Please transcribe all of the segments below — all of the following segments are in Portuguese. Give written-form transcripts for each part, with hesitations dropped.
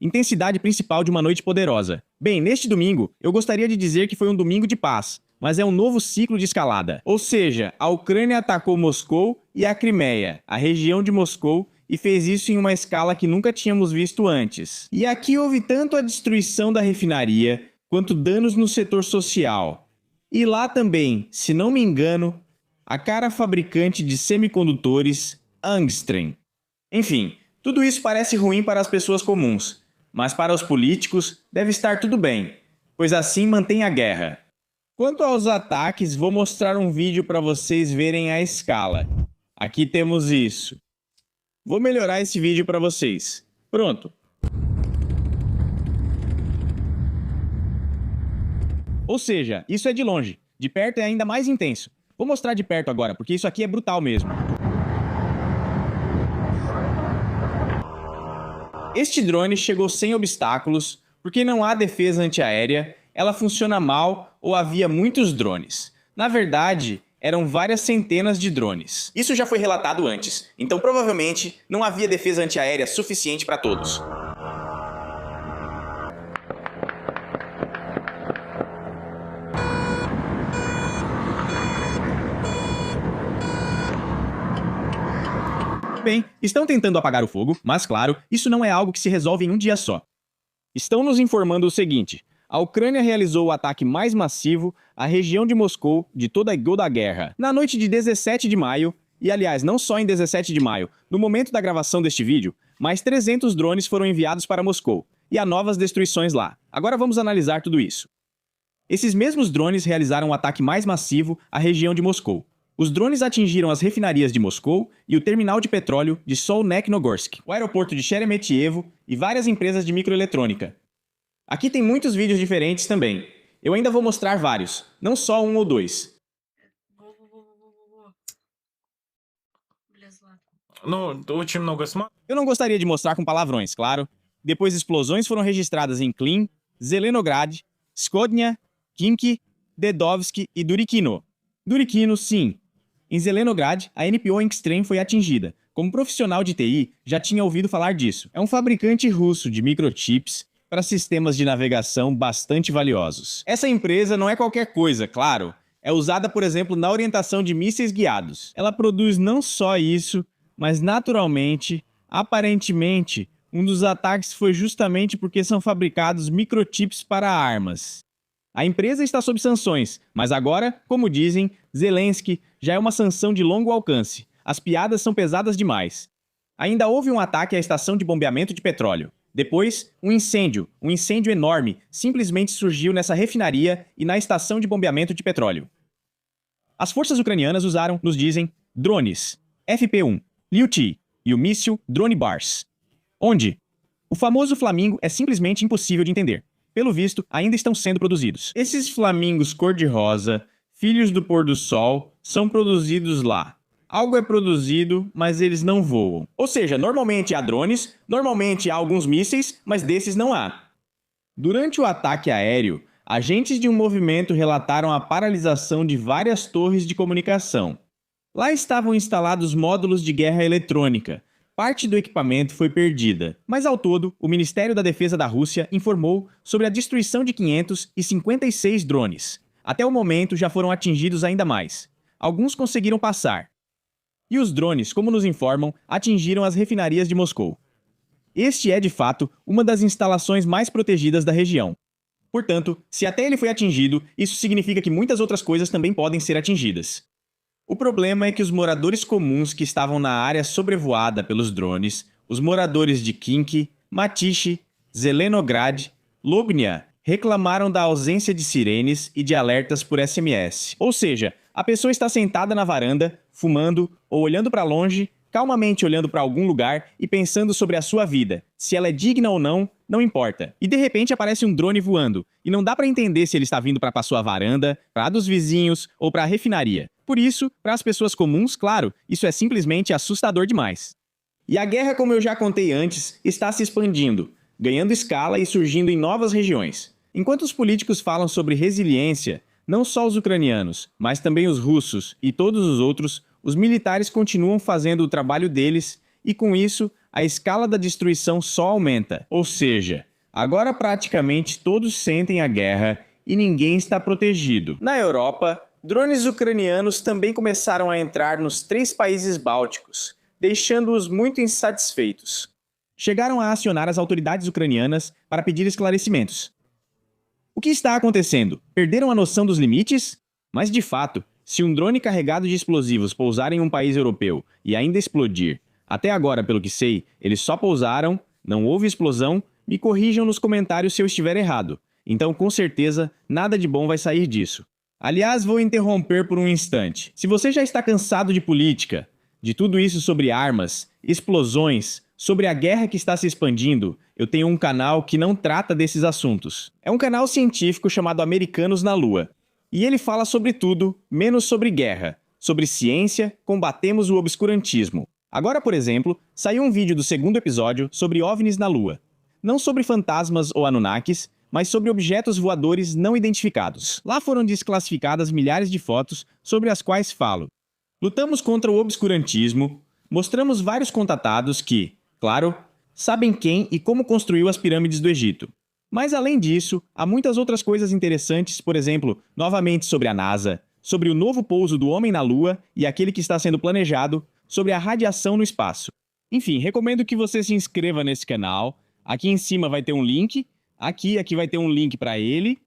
intensidade principal de uma noite poderosa. Bem, neste domingo, eu gostaria de dizer que foi um domingo de paz, mas é um novo ciclo de escalada. Ou seja, a Ucrânia atacou Moscou e a Crimeia, a região de Moscou, e fez isso em uma escala que nunca tínhamos visto antes. E aqui houve tanto a destruição da refinaria, quanto danos no setor social. E lá também, se não me engano, a cara fabricante de semicondutores, Angstrom. Enfim, tudo isso parece ruim para as pessoas comuns, mas para os políticos deve estar tudo bem, pois assim mantém a guerra. Quanto aos ataques, vou mostrar um vídeo para vocês verem a escala. Aqui temos isso. Vou melhorar esse vídeo para vocês. Pronto. Ou seja, isso é de longe. De perto é ainda mais intenso. Vou mostrar de perto agora, porque isso aqui é brutal mesmo. Este drone chegou sem obstáculos, porque não há defesa antiaérea, ela funciona mal ou havia muitos drones. Na verdade, eram várias centenas de drones. Isso já foi relatado antes, então provavelmente não havia defesa antiaérea suficiente para todos. Bem, estão tentando apagar o fogo, mas claro, isso não é algo que se resolve em um dia só. Estão nos informando o seguinte: a Ucrânia realizou o ataque mais massivo à região de Moscou de toda a guerra. Na noite de 17 de maio, e aliás, não só em 17 de maio, no momento da gravação deste vídeo, mais 300 drones foram enviados para Moscou, e há novas destruições lá. Agora vamos analisar tudo isso. Esses mesmos drones realizaram o ataque mais massivo à região de Moscou. Os drones atingiram as refinarias de Moscou e o terminal de petróleo de Solnechnogorsk, o aeroporto de Sheremetyevo e várias empresas de microeletrônica. Aqui tem muitos vídeos diferentes também. Eu ainda vou mostrar vários, não só um ou dois. Eu não gostaria de mostrar com palavrões, claro. Depois explosões foram registradas em Klin, Zelenograd, Skodnia, Khimki, Dedovsk e Durikino. Durikino, sim. Em Zelenograd, a NPO Angstrom foi atingida. Como profissional de TI, já tinha ouvido falar disso. É um fabricante russo de microchips para sistemas de navegação bastante valiosos. Essa empresa não é qualquer coisa, claro. É usada, por exemplo, na orientação de mísseis guiados. Ela produz não só isso, mas naturalmente, aparentemente, um dos ataques foi justamente porque são fabricados microchips para armas. A empresa está sob sanções, mas agora, como dizem, Zelensky já é uma sanção de longo alcance. As piadas são pesadas demais. Ainda houve um ataque à estação de bombeamento de petróleo. Depois, um incêndio enorme, simplesmente surgiu nessa refinaria e na estação de bombeamento de petróleo. As forças ucranianas usaram, nos dizem, drones, FP-1, Liuti e o míssil Drone Bars. Onde? O famoso Flamingo é simplesmente impossível de entender. Pelo visto, ainda estão sendo produzidos. Esses flamingos cor-de-rosa, filhos do pôr do sol, são produzidos lá. Algo é produzido, mas eles não voam. Ou seja, normalmente há drones, normalmente há alguns mísseis, mas desses não há. Durante o ataque aéreo, agentes de um movimento relataram a paralisação de várias torres de comunicação. Lá estavam instalados módulos de guerra eletrônica. Parte do equipamento foi perdida, mas ao todo, o Ministério da Defesa da Rússia informou sobre a destruição de 556 drones. Até o momento já foram atingidos ainda mais. Alguns conseguiram passar. E os drones, como nos informam, atingiram as refinarias de Moscou. Este é, de fato, uma das instalações mais protegidas da região. Portanto, se até ele foi atingido, isso significa que muitas outras coisas também podem ser atingidas. O problema é que os moradores comuns que estavam na área sobrevoada pelos drones, os moradores de Khimki, Matishi, Zelenograd, Lognia, reclamaram da ausência de sirenes e de alertas por SMS. Ou seja, a pessoa está sentada na varanda, fumando ou olhando para longe, calmamente olhando para algum lugar e pensando sobre a sua vida. Se ela é digna ou não, não importa. E de repente aparece um drone voando, e não dá para entender se ele está vindo para a sua varanda, para a dos vizinhos ou para a refinaria. Por isso, para as pessoas comuns, claro, isso é simplesmente assustador demais. E a guerra, como eu já contei antes, está se expandindo, ganhando escala e surgindo em novas regiões. Enquanto os políticos falam sobre resiliência, não só os ucranianos, mas também os russos e todos os outros, os militares continuam fazendo o trabalho deles e, com isso, a escala da destruição só aumenta. Ou seja, agora praticamente todos sentem a guerra e ninguém está protegido. Na Europa, drones ucranianos também começaram a entrar nos 3 países bálticos, deixando-os muito insatisfeitos. Chegaram a acionar as autoridades ucranianas para pedir esclarecimentos. O que está acontecendo? Perderam a noção dos limites? Mas de fato, se um drone carregado de explosivos pousar em um país europeu e ainda explodir, até agora, pelo que sei, eles só pousaram, não houve explosão, me corrijam nos comentários se eu estiver errado. Então, com certeza, nada de bom vai sair disso. Aliás, vou interromper por um instante. Se você já está cansado de política, de tudo isso sobre armas, explosões, sobre a guerra que está se expandindo, eu tenho um canal que não trata desses assuntos. É um canal científico chamado Americanos na Lua. E ele fala sobre tudo, menos sobre guerra. Sobre ciência, combatemos o obscurantismo. Agora, por exemplo, saiu um vídeo do 2º episódio sobre OVNIs na Lua. Não sobre fantasmas ou Anunnakis, mas sobre objetos voadores não identificados. Lá foram desclassificadas milhares de fotos sobre as quais falo. Lutamos contra o obscurantismo, mostramos vários contatados que, claro, sabem quem e como construiu as pirâmides do Egito. Mas além disso, há muitas outras coisas interessantes, por exemplo, novamente sobre a NASA, sobre o novo pouso do homem na Lua e aquele que está sendo planejado, sobre a radiação no espaço. Enfim, recomendo que você se inscreva nesse canal. Aqui em cima vai ter um link, aqui vai ter um link para ele,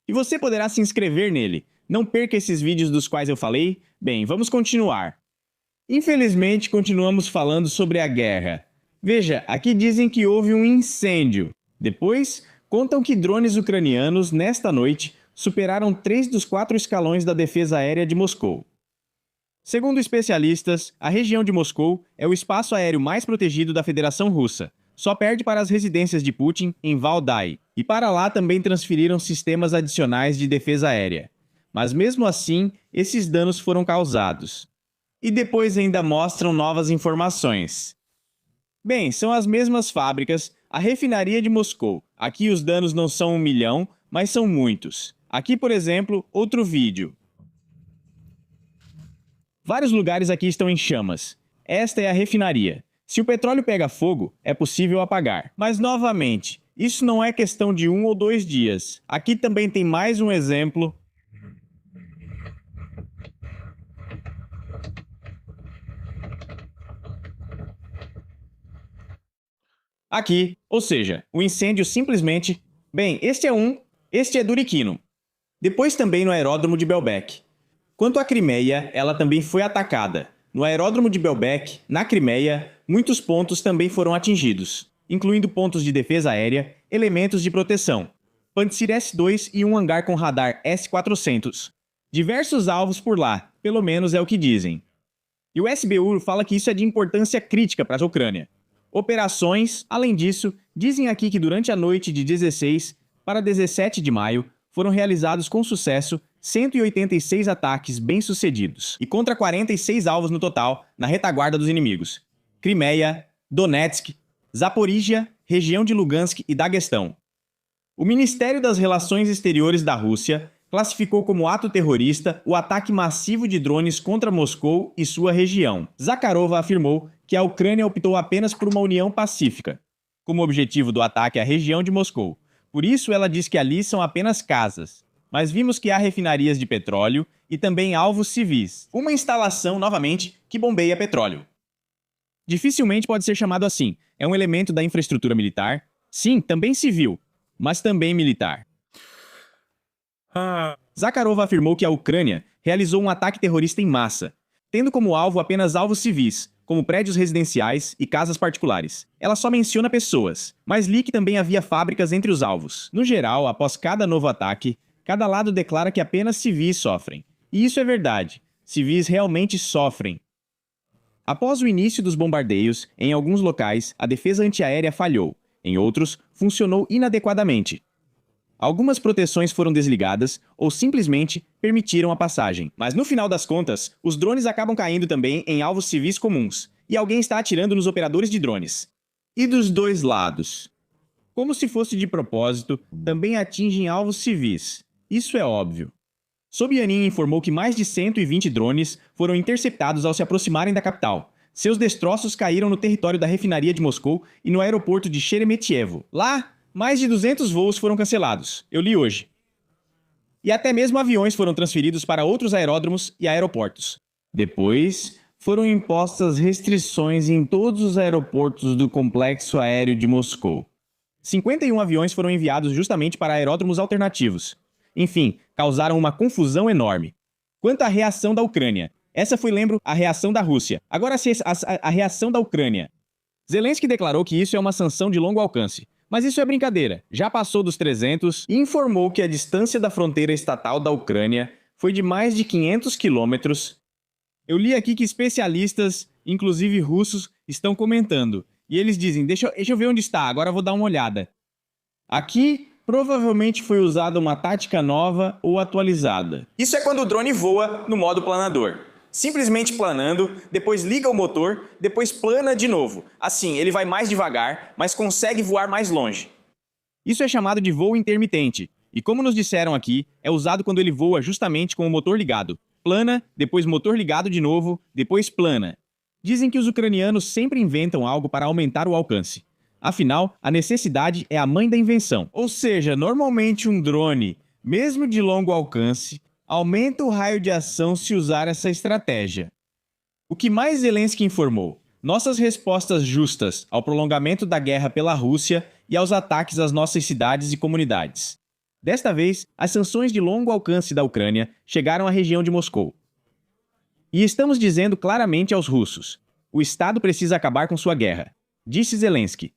e você poderá se inscrever nele. Não perca esses vídeos dos quais eu falei. Bem, vamos continuar. Infelizmente, continuamos falando sobre a guerra. Veja, aqui dizem que houve um incêndio. Depois, contam que drones ucranianos, nesta noite, superaram 3 dos 4 escalões da defesa aérea de Moscou. Segundo especialistas, a região de Moscou é o espaço aéreo mais protegido da Federação Russa. Só perde para as residências de Putin em Valdai. E para lá também transferiram sistemas adicionais de defesa aérea. Mas mesmo assim, esses danos foram causados. E depois ainda mostram novas informações. Bem, são as mesmas fábricas, a refinaria de Moscou. Aqui os danos não são 1 milhão, mas são muitos. Aqui, por exemplo, outro vídeo. Vários lugares aqui estão em chamas. Esta é a refinaria. Se o petróleo pega fogo, é possível apagar. Mas, novamente, isso não é questão de 1 ou 2 dias. Aqui também tem mais um exemplo. Aqui, ou seja, o incêndio simplesmente... Bem, este é Duriquino. Depois também no aeródromo de Belbek. Quanto à Crimeia, ela também foi atacada. No aeródromo de Belbek, na Crimeia, muitos pontos também foram atingidos, incluindo pontos de defesa aérea, elementos de proteção, Pantsir S-2 e um hangar com radar S-400. Diversos alvos por lá, pelo menos é o que dizem. E o SBU fala que isso é de importância crítica para a Ucrânia. Operações, além disso, dizem aqui que durante a noite de 16 para 17 de maio foram realizados com sucesso 186 ataques bem-sucedidos e contra 46 alvos no total na retaguarda dos inimigos. Crimeia, Donetsk, Zaporígia, região de Lugansk e Daguestão. O Ministério das Relações Exteriores da Rússia classificou como ato terrorista o ataque massivo de drones contra Moscou e sua região. Zakharova afirmou que a Ucrânia optou apenas por uma união pacífica, como objetivo do ataque à região de Moscou. Por isso, ela diz que ali são apenas casas. Mas vimos que há refinarias de petróleo e também alvos civis. Uma instalação, novamente, que bombeia petróleo. Dificilmente pode ser chamado assim. É um elemento da infraestrutura militar. Sim, também civil, mas também militar. Zakharova afirmou que a Ucrânia realizou um ataque terrorista em massa, tendo como alvo apenas alvos civis, como prédios residenciais e casas particulares. Ela só menciona pessoas, mas li que também havia fábricas entre os alvos. No geral, após cada novo ataque, cada lado declara que apenas civis sofrem. E isso é verdade. Civis realmente sofrem. Após o início dos bombardeios, em alguns locais, a defesa antiaérea falhou. Em outros, funcionou inadequadamente. Algumas proteções foram desligadas ou simplesmente permitiram a passagem. Mas no final das contas, os drones acabam caindo também em alvos civis comuns. E alguém está atirando nos operadores de drones. E dos dois lados. Como se fosse de propósito, também atingem alvos civis. Isso é óbvio. Sobyanin informou que mais de 120 drones foram interceptados ao se aproximarem da capital, Seus destroços caíram no território da refinaria de Moscou e no aeroporto de Sheremetyevo. Lá, mais de 200 voos foram cancelados. Eu li hoje. E até mesmo aviões foram transferidos para outros aeródromos e aeroportos. Depois, foram impostas restrições em todos os aeroportos do complexo aéreo de Moscou. 51 aviões foram enviados justamente para aeródromos alternativos. Enfim, causaram uma confusão enorme. Quanto à reação da Ucrânia, essa foi, lembro, a reação da Rússia. Agora a reação da Ucrânia. Zelensky declarou que isso é uma sanção de longo alcance. Mas isso é brincadeira. Já passou dos 300 e informou que a distância da fronteira estatal da Ucrânia foi de mais de 500 quilômetros. Eu li aqui que especialistas, inclusive russos, estão comentando. E eles dizem, deixa eu ver onde está, agora eu vou dar uma olhada. Aqui, provavelmente foi usada uma tática nova ou atualizada. Isso é quando o drone voa no modo planador. Simplesmente planando, depois liga o motor, depois plana de novo. Assim, ele vai mais devagar, mas consegue voar mais longe. Isso é chamado de voo intermitente. E como nos disseram aqui, é usado quando ele voa justamente com o motor ligado. Plana, depois motor ligado de novo, depois plana. Dizem que os ucranianos sempre inventam algo para aumentar o alcance. Afinal, a necessidade é a mãe da invenção. Ou seja, normalmente um drone, mesmo de longo alcance, aumenta o raio de ação se usar essa estratégia. O que mais Zelensky informou? Nossas respostas justas ao prolongamento da guerra pela Rússia e aos ataques às nossas cidades e comunidades. Desta vez, as sanções de longo alcance da Ucrânia chegaram à região de Moscou. E estamos dizendo claramente aos russos: o Estado precisa acabar com sua guerra, disse Zelensky.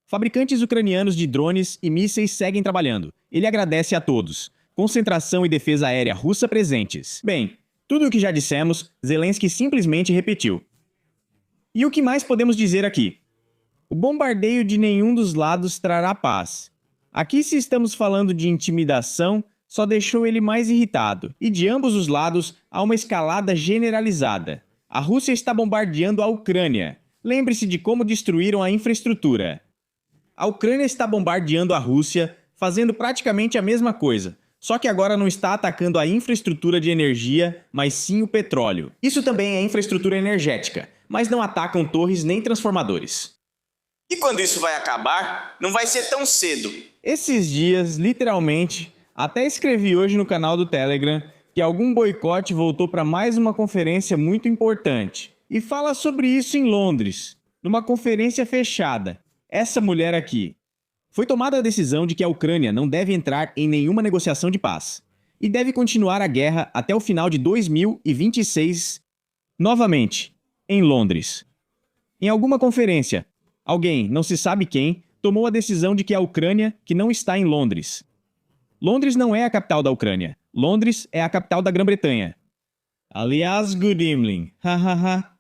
Fabricantes ucranianos de drones e mísseis seguem trabalhando. Ele agradece a todos. Concentração e defesa aérea russa presentes. Bem, tudo o que já dissemos, Zelensky simplesmente repetiu. E o que mais podemos dizer aqui? O bombardeio de nenhum dos lados trará paz. Aqui, se estamos falando de intimidação, só deixou ele mais irritado. E de ambos os lados, há uma escalada generalizada. A Rússia está bombardeando a Ucrânia. Lembre-se de como destruíram a infraestrutura. A Ucrânia está bombardeando a Rússia, fazendo praticamente a mesma coisa. Só que agora não está atacando a infraestrutura de energia, mas sim o petróleo. Isso também é infraestrutura energética, mas não atacam torres nem transformadores. E quando isso vai acabar, não vai ser tão cedo. Esses dias, literalmente, até escrevi hoje no canal do Telegram que algum boicote voltou para mais uma conferência muito importante. E fala sobre isso em Londres, numa conferência fechada. Essa mulher aqui. Foi tomada a decisão de que a Ucrânia não deve entrar em nenhuma negociação de paz e deve continuar a guerra até o final de 2026, novamente, em Londres. Em alguma conferência, alguém, não se sabe quem, tomou a decisão de que a Ucrânia, que não está em Londres. Londres não é a capital da Ucrânia. Londres é a capital da Grã-Bretanha. Aliás, good evening. Hahaha.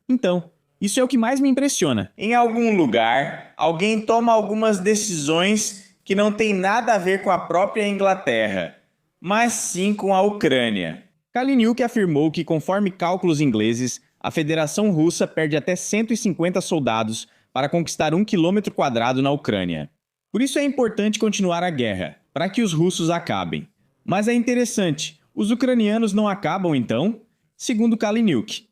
Então, isso é o que mais me impressiona. Em algum lugar, alguém toma algumas decisões que não têm nada a ver com a própria Inglaterra, mas sim com a Ucrânia. Kaliniuk afirmou que, conforme cálculos ingleses, a Federação Russa perde até 150 soldados para conquistar 1 km² na Ucrânia. Por isso é importante continuar a guerra, para que os russos acabem. Mas é interessante, os ucranianos não acabam então? Segundo Kaliniuk.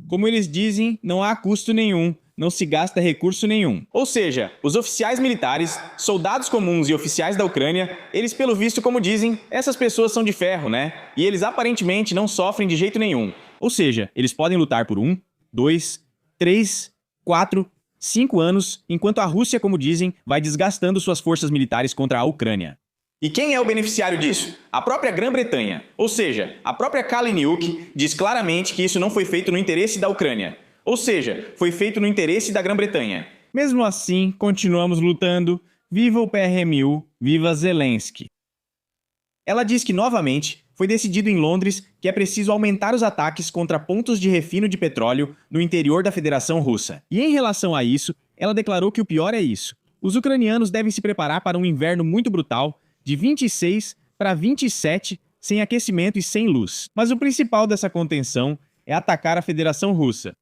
Como eles dizem, não há custo nenhum, não se gasta recurso nenhum. Ou seja, os oficiais militares, soldados comuns e oficiais da Ucrânia, eles pelo visto, como dizem, essas pessoas são de ferro, né? E eles aparentemente não sofrem de jeito nenhum. Ou seja, eles podem lutar por 1, 2, 3, 4, 5 anos, enquanto a Rússia, como dizem, vai desgastando suas forças militares contra a Ucrânia. E quem é o beneficiário disso? A própria Grã-Bretanha. Ou seja, a própria Kaliniuk diz claramente que isso não foi feito no interesse da Ucrânia. Ou seja, foi feito no interesse da Grã-Bretanha. Mesmo assim, continuamos lutando. Viva o PRMU, viva Zelensky. Ela diz que, novamente, foi decidido em Londres que é preciso aumentar os ataques contra pontos de refino de petróleo no interior da Federação Russa. E em relação a isso, ela declarou que o pior é isso. Os ucranianos devem se preparar para um inverno muito brutal, de 26 para 27, sem aquecimento e sem luz. Mas o principal dessa contenção é atacar a Federação Russa.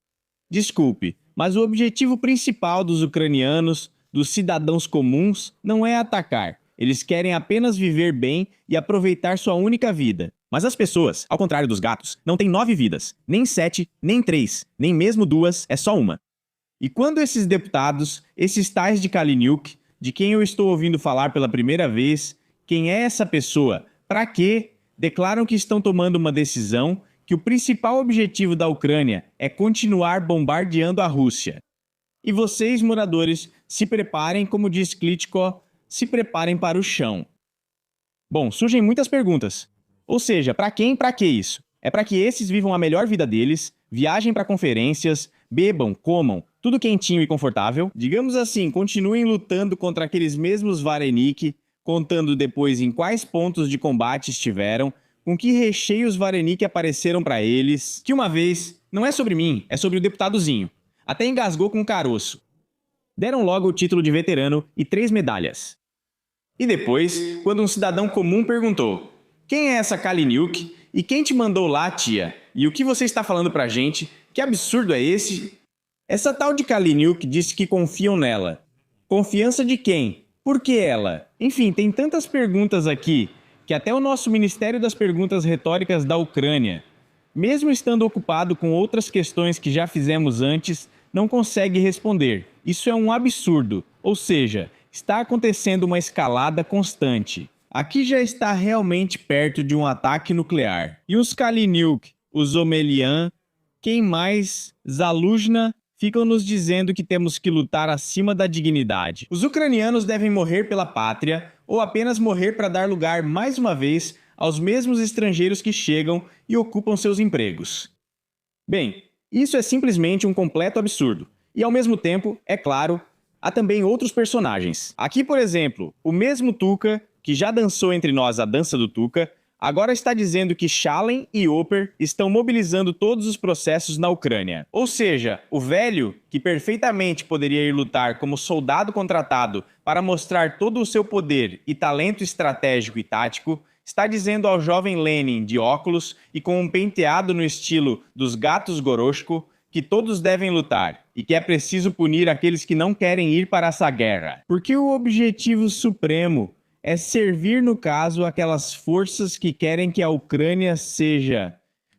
Desculpe, mas o objetivo principal dos ucranianos, dos cidadãos comuns, não é atacar. Eles querem apenas viver bem e aproveitar sua única vida. Mas Mas as pessoas, ao contrário dos gatos, não têm 9 vidas, nem 7, nem 3, nem mesmo 2, é só uma. E quando esses deputados, esses tais de Kaliniuk, de quem eu estou ouvindo falar pela primeira vez, quem é essa pessoa, para quê, declaram que estão tomando uma decisão que o principal objetivo da Ucrânia é continuar bombardeando a Rússia. E vocês, moradores, se preparem, como diz Klitschko, se preparem para o chão. Bom, surgem muitas perguntas. Ou seja, para quem e para que isso? É para que esses vivam a melhor vida deles, viajem para conferências, bebam, comam, tudo quentinho e confortável. Digamos assim, continuem lutando contra aqueles mesmos Varenik, contando depois em quais pontos de combate estiveram, com que recheios Varenik apareceram para eles, que uma vez, não é sobre mim, é sobre o deputadozinho. Até engasgou com um caroço. Deram logo o título de veterano e 3 medalhas. E depois, quando um cidadão comum perguntou: quem é essa Kaliniuk? E quem te mandou lá, tia? E o que você está falando pra gente? Que absurdo é esse? Essa tal de Kaliniuk disse que confiam nela. Confiança de quem? Por que ela? Enfim, tem tantas perguntas aqui que até o nosso Ministério das Perguntas Retóricas da Ucrânia, mesmo estando ocupado com outras questões que já fizemos antes, não consegue responder. Isso é um absurdo, ou seja, está acontecendo uma escalada constante. Aqui já está realmente perto de um ataque nuclear. E os Kaliniuk, os Omelian, quem mais, Zaluzhna, ficam nos dizendo que temos que lutar acima da dignidade. Os ucranianos devem morrer pela pátria ou apenas morrer para dar lugar, mais uma vez, aos mesmos estrangeiros que chegam e ocupam seus empregos. Bem, isso é simplesmente um completo absurdo. E ao mesmo tempo, é claro, há também outros personagens. Aqui, por exemplo, o mesmo Tuka, que já dançou entre nós a dança do Tuka, agora está dizendo que Shalen e Oper estão mobilizando todos os processos na Ucrânia. Ou seja, o velho, que perfeitamente poderia ir lutar como soldado contratado para mostrar todo o seu poder e talento estratégico e tático, está dizendo ao jovem Lenin de óculos e com um penteado no estilo dos gatos Goroshko que todos devem lutar e que é preciso punir aqueles que não querem ir para essa guerra. Porque o objetivo supremo é servir, no caso, aquelas forças que querem que a Ucrânia seja,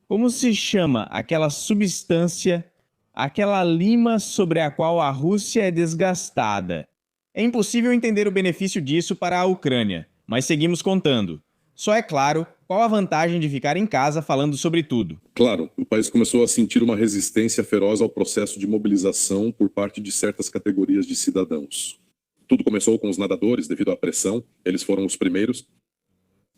como se chama, aquela substância, aquela lima sobre a qual a Rússia é desgastada. É impossível entender o benefício disso para a Ucrânia, mas seguimos contando. Só é claro qual a vantagem de ficar em casa falando sobre tudo. Claro, o país começou a sentir uma resistência feroz ao processo de mobilização por parte de certas categorias de cidadãos. Tudo começou com os nadadores, devido à pressão, eles foram os primeiros.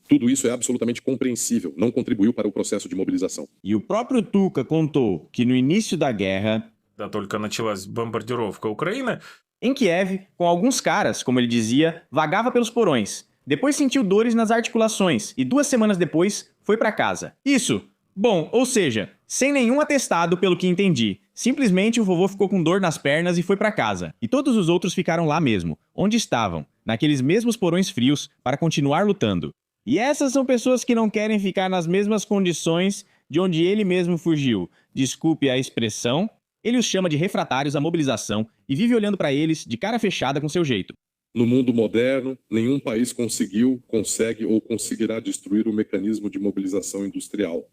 Tudo isso é absolutamente compreensível, não contribuiu para o processo de mobilização. E o próprio Tuka contou que no início da guerra, Да только началась бомбардировка Украины, em Kiev, com alguns caras, como ele dizia, vagava pelos porões. Depois sentiu dores nas articulações e 2 semanas depois foi para casa. Isso! Bom, ou seja, sem nenhum atestado pelo que entendi. Simplesmente o vovô ficou com dor nas pernas e foi para casa. E todos os outros ficaram lá mesmo, onde estavam, naqueles mesmos porões frios, para continuar lutando. E essas são pessoas que não querem ficar nas mesmas condições de onde ele mesmo fugiu. Desculpe a expressão. Ele os chama de refratários à mobilização e vive olhando para eles de cara fechada com seu jeito. No mundo moderno, nenhum país conseguiu, consegue ou conseguirá destruir o mecanismo de mobilização industrial.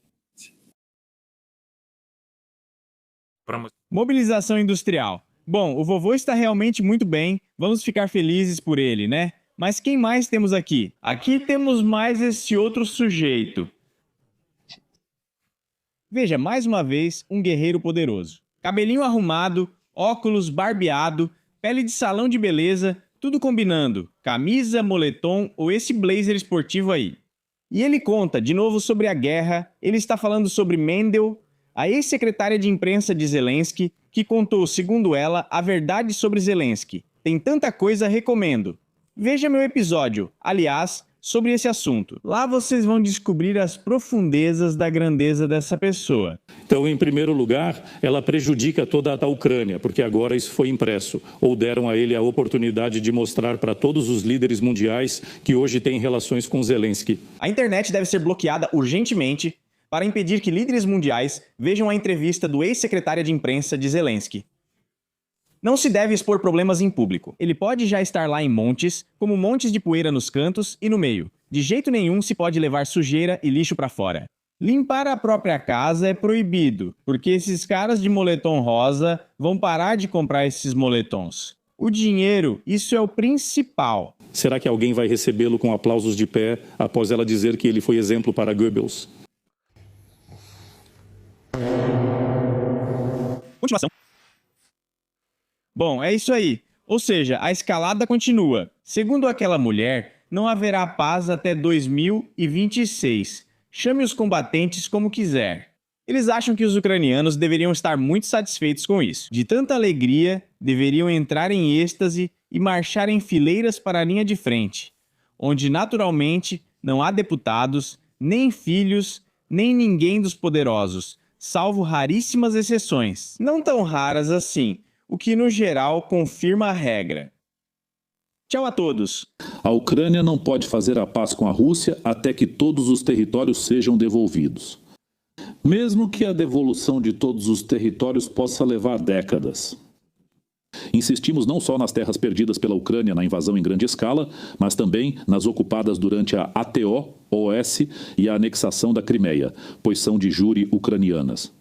Mobilização industrial. Bom, o vovô está realmente muito bem, vamos ficar felizes por ele, né? Mas quem mais temos aqui? Aqui temos mais esse outro sujeito. Veja, mais uma vez, um guerreiro poderoso. Cabelinho arrumado, óculos barbeado, pele de salão de beleza, tudo combinando, camisa, moletom ou esse blazer esportivo aí. E ele conta, de novo, sobre a guerra, ele está falando sobre Mendel, a ex-secretária de imprensa de Zelensky, que contou, segundo ela, a verdade sobre Zelensky. Tem tanta coisa, recomendo. Veja meu episódio, aliás, sobre esse assunto. Lá vocês vão descobrir as profundezas da grandeza dessa pessoa. Então, em primeiro lugar, ela prejudica toda a Ucrânia, porque agora isso foi impresso, ou deram a ele a oportunidade de mostrar para todos os líderes mundiais que hoje têm relações com Zelensky. A internet deve ser bloqueada urgentemente para impedir que líderes mundiais vejam a entrevista do ex-secretária de imprensa de Zelensky. Não se deve expor problemas em público. Ele pode já estar lá em montes, como montes de poeira nos cantos e no meio. De jeito nenhum se pode levar sujeira e lixo para fora. Limpar a própria casa é proibido, porque esses caras de moletom rosa vão parar de comprar esses moletons. O dinheiro, isso é o principal. Será que alguém vai recebê-lo com aplausos de pé após ela dizer que ele foi exemplo para Goebbels? Continuação. Bom, é isso aí. Ou seja, a escalada continua. Segundo aquela mulher, não haverá paz até 2026. Chame os combatentes como quiser. Eles acham que os ucranianos deveriam estar muito satisfeitos com isso. De tanta alegria, deveriam entrar em êxtase e marchar em fileiras para a linha de frente, onde naturalmente não há deputados, nem filhos, nem ninguém dos poderosos, salvo raríssimas exceções, não tão raras assim, o que no geral confirma a regra. Tchau a todos! A Ucrânia não pode fazer a paz com a Rússia até que todos os territórios sejam devolvidos. Mesmo que a devolução de todos os territórios possa levar décadas. Insistimos não só nas terras perdidas pela Ucrânia na invasão em grande escala, mas também nas ocupadas durante a ATO-OS e a anexação da Crimeia, pois são de jure ucranianas.